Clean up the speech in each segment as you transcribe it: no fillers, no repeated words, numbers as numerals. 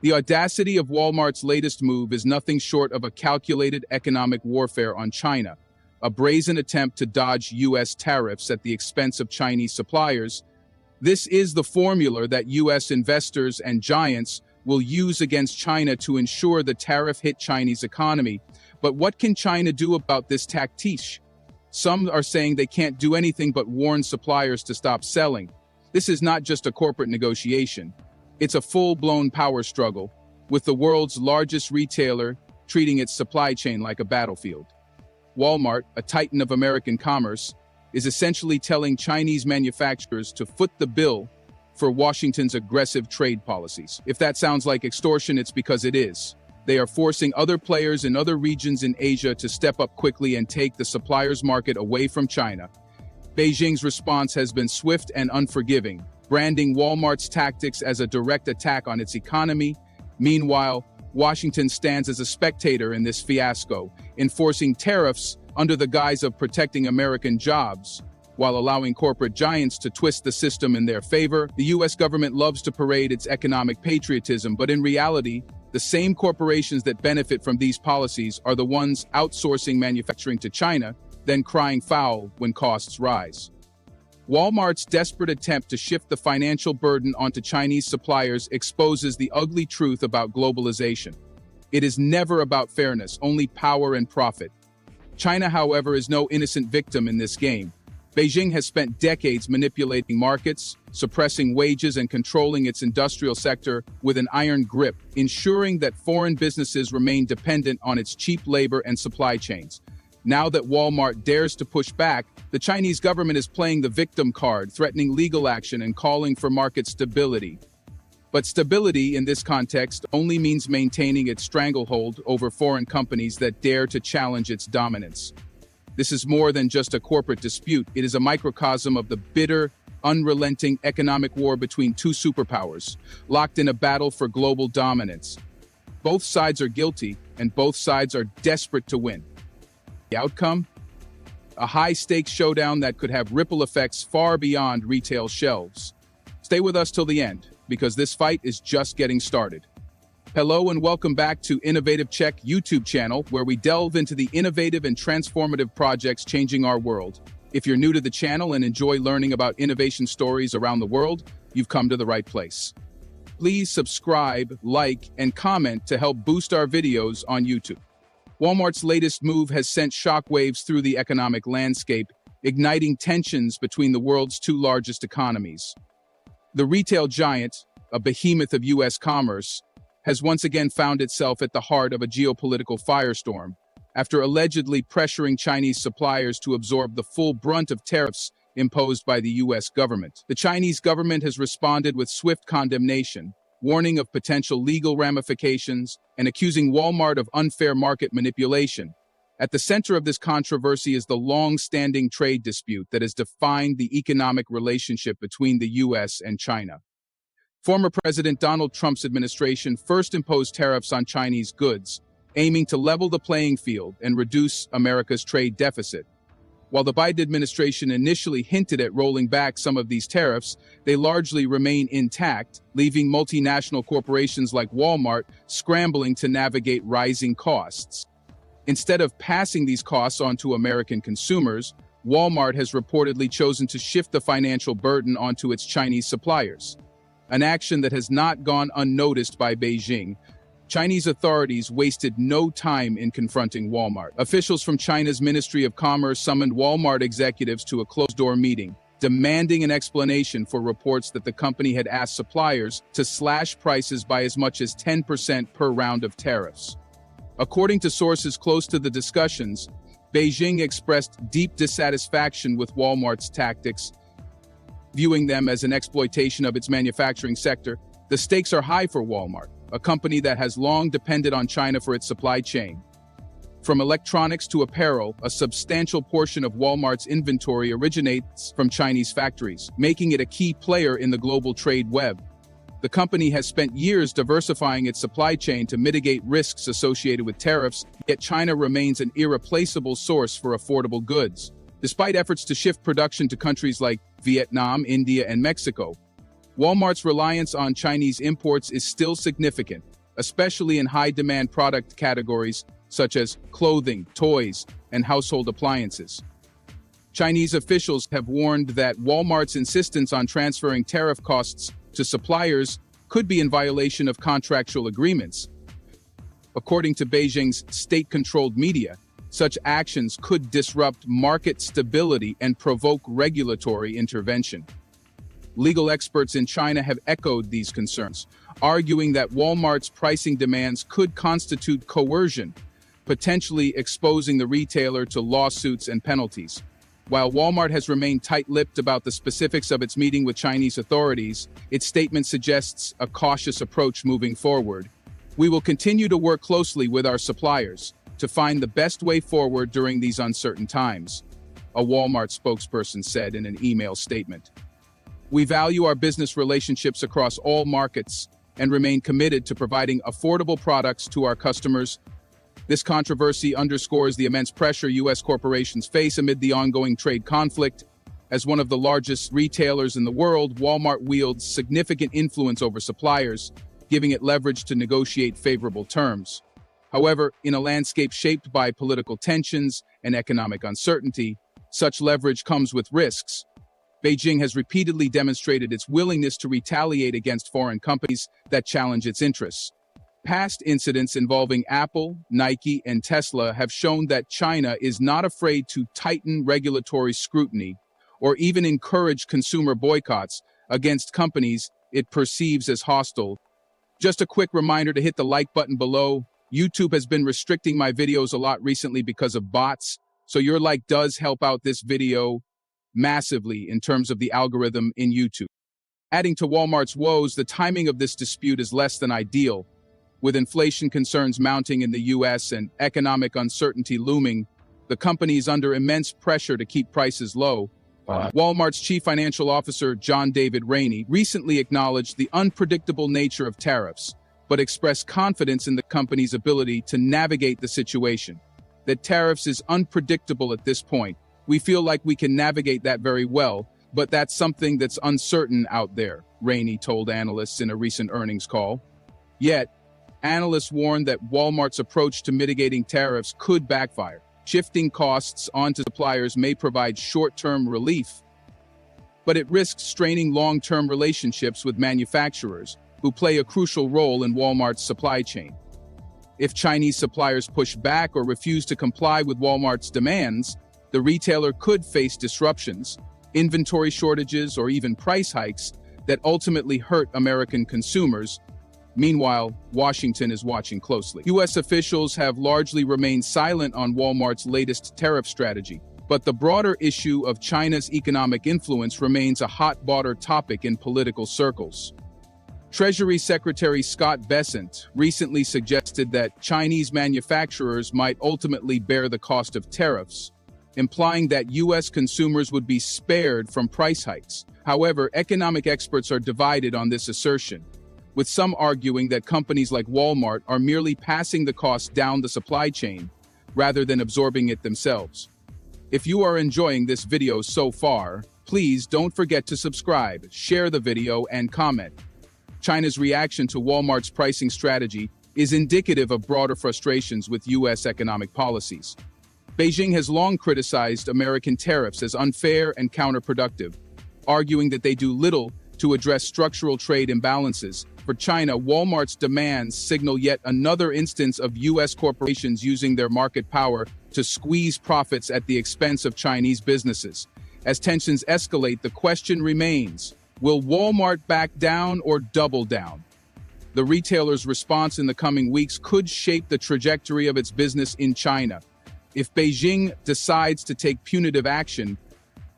The audacity of Walmart's latest move is nothing short of a calculated economic warfare on China, a brazen attempt to dodge U.S. tariffs at the expense of Chinese suppliers. This is the formula that U.S. investors and giants will use against China to ensure the tariff hit Chinese economy. But what can China do about this tactique? Some are saying they can't do anything but warn suppliers to stop selling. This is not just a corporate negotiation. It's a full-blown power struggle, with the world's largest retailer treating its supply chain like a battlefield. Walmart, a titan of American commerce, is essentially telling Chinese manufacturers to foot the bill for Washington's aggressive trade policies. If that sounds like extortion, it's because it is. They are forcing other players in other regions in Asia to step up quickly and take the suppliers' market away from China. Beijing's response has been swift and unforgiving, branding Walmart's tactics as a direct attack on its economy. Meanwhile, Washington stands as a spectator in this fiasco, enforcing tariffs under the guise of protecting American jobs, while allowing corporate giants to twist the system in their favor. The U.S. government loves to parade its economic patriotism, but in reality, the same corporations that benefit from these policies are the ones outsourcing manufacturing to China, then crying foul when costs rise. Walmart's desperate attempt to shift the financial burden onto Chinese suppliers exposes the ugly truth about globalization. It is never about fairness, only power and profit. China, however, is no innocent victim in this game. Beijing has spent decades manipulating markets, suppressing wages, and controlling its industrial sector with an iron grip, ensuring that foreign businesses remain dependent on its cheap labor and supply chains. Now that Walmart dares to push back, the Chinese government is playing the victim card, threatening legal action and calling for market stability. But stability in this context only means maintaining its stranglehold over foreign companies that dare to challenge its dominance. This is more than just a corporate dispute. It is a microcosm of the bitter, unrelenting economic war between two superpowers, locked in a battle for global dominance. Both sides are guilty, and both sides are desperate to win. The outcome? A high-stakes showdown that could have ripple effects far beyond retail shelves. Stay with us till the end, because this fight is just getting started. Hello and welcome back to Innovative Check YouTube channel, where we delve into the innovative and transformative projects changing our world. If you're new to the channel and enjoy learning about innovation stories around the world, you've come to the right place. Please subscribe, like, and comment to help boost our videos on YouTube. Walmart's latest move has sent shockwaves through the economic landscape, igniting tensions between the world's two largest economies. The retail giant, a behemoth of U.S. commerce, has once again found itself at the heart of a geopolitical firestorm, after allegedly pressuring Chinese suppliers to absorb the full brunt of tariffs imposed by the U.S. government. The Chinese government has responded with swift condemnation, warning of potential legal ramifications and accusing Walmart of unfair market manipulation. At the center of this controversy is the long-standing trade dispute that has defined the economic relationship between the U.S. and China. Former President Donald Trump's administration first imposed tariffs on Chinese goods, aiming to level the playing field and reduce America's trade deficit. While the Biden administration initially hinted at rolling back some of these tariffs, they largely remain intact, leaving multinational corporations like Walmart scrambling to navigate rising costs. Instead of passing these costs on to American consumers, Walmart has reportedly chosen to shift the financial burden onto its Chinese suppliers, an action that has not gone unnoticed by Beijing. Chinese authorities wasted no time in confronting Walmart. Officials from China's Ministry of Commerce summoned Walmart executives to a closed-door meeting, demanding an explanation for reports that the company had asked suppliers to slash prices by as much as 10% per round of tariffs. According to sources close to the discussions, Beijing expressed deep dissatisfaction with Walmart's tactics, viewing them as an exploitation of its manufacturing sector. The stakes are high for Walmart, a company that has long depended on China for its supply chain. From electronics to apparel, a substantial portion of Walmart's inventory originates from Chinese factories, making it a key player in the global trade web. The company has spent years diversifying its supply chain to mitigate risks associated with tariffs, yet China remains an irreplaceable source for affordable goods. Despite efforts to shift production to countries like Vietnam, India, and Mexico, Walmart's reliance on Chinese imports is still significant, especially in high-demand product categories such as clothing, toys, and household appliances. Chinese officials have warned that Walmart's insistence on transferring tariff costs to suppliers could be in violation of contractual agreements. According to Beijing's state-controlled media, such actions could disrupt market stability and provoke regulatory intervention. Legal experts in China have echoed these concerns, arguing that Walmart's pricing demands could constitute coercion, potentially exposing the retailer to lawsuits and penalties. While Walmart has remained tight-lipped about the specifics of its meeting with Chinese authorities, its statement suggests a cautious approach moving forward. We will continue to work closely with our suppliers to find the best way forward during these uncertain times, a Walmart spokesperson said in an email statement. We value our business relationships across all markets and remain committed to providing affordable products to our customers. This controversy underscores the immense pressure U.S. corporations face amid the ongoing trade conflict. As one of the largest retailers in the world, Walmart wields significant influence over suppliers, giving it leverage to negotiate favorable terms. However, in a landscape shaped by political tensions and economic uncertainty, such leverage comes with risks. Beijing has repeatedly demonstrated its willingness to retaliate against foreign companies that challenge its interests. Past incidents involving Apple, Nike, and Tesla have shown that China is not afraid to tighten regulatory scrutiny or even encourage consumer boycotts against companies it perceives as hostile. Just a quick reminder to hit the like button below. YouTube has been restricting my videos a lot recently because of bots, so your like does help out this video massively in terms of the algorithm in YouTube. Adding to Walmart's woes, the timing of this dispute is less than ideal. With inflation concerns mounting in the U.S. and economic uncertainty looming, the company is under immense pressure to keep prices low. Walmart's chief financial officer, John David Rainey, recently acknowledged the unpredictable nature of tariffs, but expressed confidence in the company's ability to navigate the situation. That tariffs is unpredictable at this point. We feel like we can navigate that very well, but that's something that's uncertain out there, Rainey told analysts in a recent earnings call. Yet, analysts warned that Walmart's approach to mitigating tariffs could backfire. Shifting costs onto suppliers may provide short-term relief, but it risks straining long-term relationships with manufacturers, who play a crucial role in Walmart's supply chain. If Chinese suppliers push back or refuse to comply with Walmart's demands, the retailer could face disruptions, inventory shortages, or even price hikes that ultimately hurt American consumers. Meanwhile, Washington is watching closely. U.S. officials have largely remained silent on Walmart's latest tariff strategy, but the broader issue of China's economic influence remains a hot-button topic in political circles. Treasury Secretary Scott Bessent recently suggested that Chinese manufacturers might ultimately bear the cost of tariffs, implying that U.S. consumers would be spared from price hikes. However, economic experts are divided on this assertion, with some arguing that companies like Walmart are merely passing the cost down the supply chain rather than absorbing it themselves. If you are enjoying this video so far, please don't forget to subscribe, share the video, and comment. China's reaction to Walmart's pricing strategy is indicative of broader frustrations with U.S. economic policies. Beijing has long criticized American tariffs as unfair and counterproductive, arguing that they do little to address structural trade imbalances. For China, Walmart's demands signal yet another instance of U.S. corporations using their market power to squeeze profits at the expense of Chinese businesses. As tensions escalate, the question remains, will Walmart back down or double down? The retailer's response in the coming weeks could shape the trajectory of its business in China. If Beijing decides to take punitive action,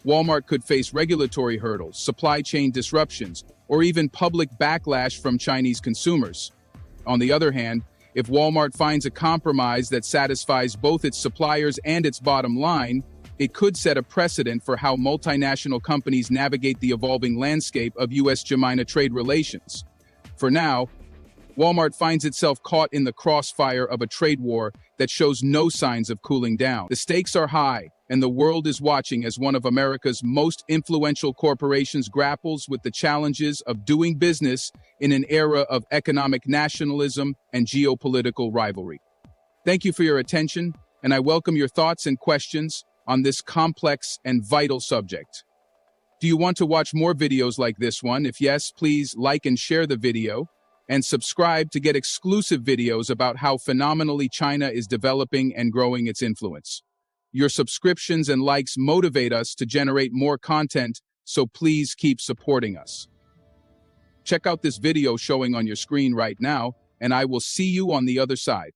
Walmart could face regulatory hurdles, supply chain disruptions, or even public backlash from Chinese consumers. On the other hand, if Walmart finds a compromise that satisfies both its suppliers and its bottom line, it could set a precedent for how multinational companies navigate the evolving landscape of U.S.-China trade relations. For now, Walmart finds itself caught in the crossfire of a trade war that shows no signs of cooling down. The stakes are high, and the world is watching as one of America's most influential corporations grapples with the challenges of doing business in an era of economic nationalism and geopolitical rivalry. Thank you for your attention, and I welcome your thoughts and questions on this complex and vital subject. Do you want to watch more videos like this one? If yes, please like and share the video, and subscribe to get exclusive videos about how phenomenally China is developing and growing its influence. Your subscriptions and likes motivate us to generate more content, so please keep supporting us. Check out this video showing on your screen right now, and I will see you on the other side.